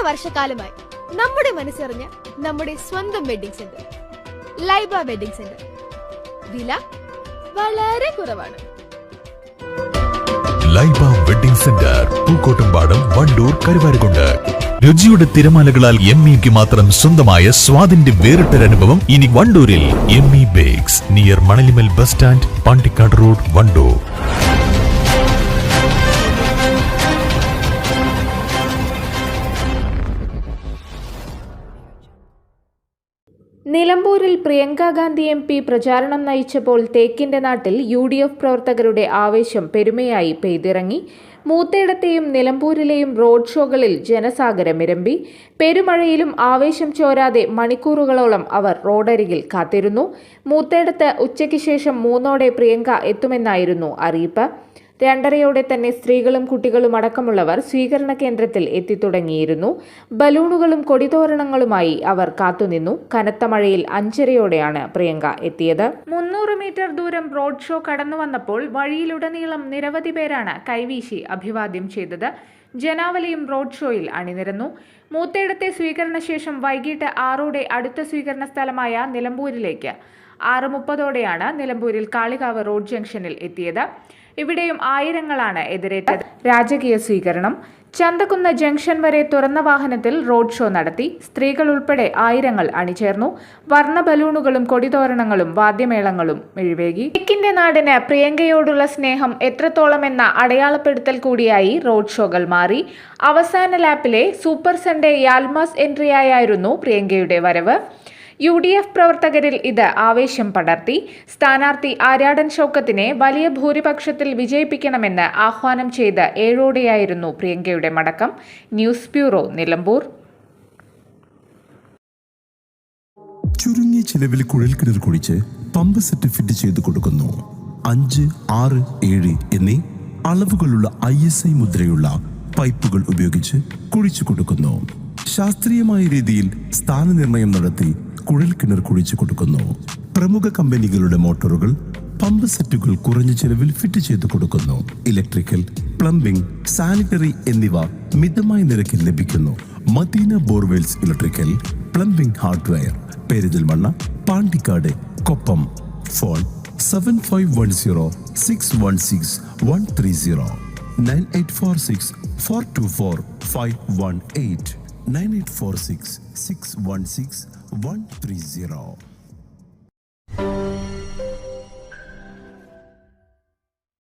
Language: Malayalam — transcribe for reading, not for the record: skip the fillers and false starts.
വർഷക്കാലമായി നമ്മുടെ മനസ്സറിഞ്ഞ നമ്മുടെ സ്വന്തം wedding centre Laiba wedding centre. വില വളരെ കുറവാണ്. Laiba wedding centre, Pookkottumpadam, Wandoor, Karuvarakundu. രുചിയുടെ തിരമാലകളാൽ എംഇക്ക് മാത്രം സ്വന്തമായ സ്വാദിന്റെ വേറിട്ടൊരനുഭവം ഇനി വണ്ടൂരിൽ. ME bakes, near Manalimal bus stand, Pandikkad road, Wandoor. നിലമ്പൂരിൽ പ്രിയങ്ക ഗാന്ധി MP പ്രചാരണം നയിച്ചപ്പോൾ തേക്കിന്റെ നാട്ടിൽ UDF പ്രവർത്തകരുടെ ആവേശം പെരുമയായി പെയ്തിറങ്ങി. മൂത്തേടത്തെയും നിലമ്പൂരിലെയും റോഡ് ഷോകളിൽ ജനസാഗരമിരമ്പി. പെരുമഴയിലും ആവേശം ചോരാതെ മണിക്കൂറുകളോളം അവർ റോഡരികിൽ കാത്തിരുന്നു. മൂത്തേടത്ത് ഉച്ചയ്ക്ക് ശേഷം 3 പ്രിയങ്ക എത്തുമെന്നായിരുന്നു അറിയിപ്പ്. 2:30 തന്നെ സ്ത്രീകളും കുട്ടികളും അടക്കമുള്ളവർ സ്വീകരണ കേന്ദ്രത്തിൽ എത്തിത്തുടങ്ങിയിരുന്നു. ബലൂണുകളും കൊടിതോരണങ്ങളുമായി അവർ കാത്തുനിന്നു. കനത്ത മഴയിൽ 5:30 പ്രിയങ്ക എത്തിയത്. 300 മീറ്റർ ദൂരം റോഡ് ഷോ കടന്നു വന്നപ്പോൾ വഴിയിലുടനീളം നിരവധി പേരാണ് കൈവീശി അഭിവാദ്യം ചെയ്തത്. ജനാവലിയും റോഡ് ഷോയിൽ അണിനിരന്നു. മൂത്തേടത്തെ സ്വീകരണ ശേഷം വൈകിട്ട് 6 അടുത്ത സ്വീകരണ സ്ഥലമായ നിലമ്പൂരിലേക്ക് 6:30 നിലമ്പൂരിൽ കാളികാവ് റോഡ് ജംഗ്ഷനിൽ എത്തിയത്. ഇവിടെയും ആയിരങ്ങളാണ് എതിരേറ്റത്. രാജകീയ സ്വീകരണം. ചന്തകുന്ന് ജംഗ്ഷൻ വരെ തുറന്ന വാഹനത്തിൽ റോഡ് ഷോ നടത്തി. സ്ത്രീകൾ ഉൾപ്പെടെ ആയിരങ്ങൾ അണിചേർന്നു. വർണ്ണ ബലൂണുകളും കൊടിതോരണങ്ങളും വാദ്യമേളങ്ങളും മെഴിവേകി. തേക്കിന്റെ നാടിന് പ്രിയങ്കയോടുള്ള സ്നേഹം എത്രത്തോളമെന്ന അടയാളപ്പെടുത്തൽ കൂടിയായി റോഡ് ഷോകൾ മാറി. അവസാന ലാപ്പിലെ സൂപ്പർ സൺഡേ യാൽമാസ് എൻട്രിയായിരുന്നു പ്രിയങ്കയുടെ വരവ്. UDF പ്രവർത്തകരിൽ ഇത് ആവേശം പടർത്തി. സ്ഥാനാർത്ഥി ആര്യാടൻ ഷൗക്കത്തിനെ വലിയ ഭൂരിപക്ഷത്തിൽ വിജയിപ്പിക്കണമെന്ന് ആഹ്വാനം ചെയ്ത് 7:00 പ്രിയങ്കയുടെ മടക്കം. News bureau, Nilambur. ചുരുങ്ങിയ ചിലവിൽ കുഴൽക്കിണർ കുഴിച്ച് പമ്പ് സെറ്റ് ഫിറ്റ് ചെയ്ത് കൊടുക്കുന്നു. 5, 6, 7 എന്നീ അളവുകളുള്ള ISI മുദ്രയുള്ള പൈപ്പുകൾ ഉപയോഗിച്ച് കുഴിച്ചു കൊടുക്കുന്നു. ശാസ്ത്രീയമായ രീതിയിൽ സ്ഥാനനിർണയം നടത്തി കുഴൽക്കിണർ കുഴിച്ചു കൊടുക്കുന്നു. പ്രമുഖ കമ്പനികളുടെ മോട്ടോറുകൾ, പമ്പ് സെറ്റുകൾ കുറഞ്ഞ ചെലവിൽ ഫിറ്റ് ചെയ്ത് കൊടുക്കുന്നു. ഇലക്ട്രിക്കൽ, പ്ലംബിംഗ്, സാനിറ്ററി എന്നിവ മിതമായ നിരക്കിൽ ലഭിക്കുന്നു. Madina borewells electrical, plumbing hardware, Perinthalmanna, Pandikkad, Koppam. Phone 7510 616 130 9846 424 518 9846 616 130.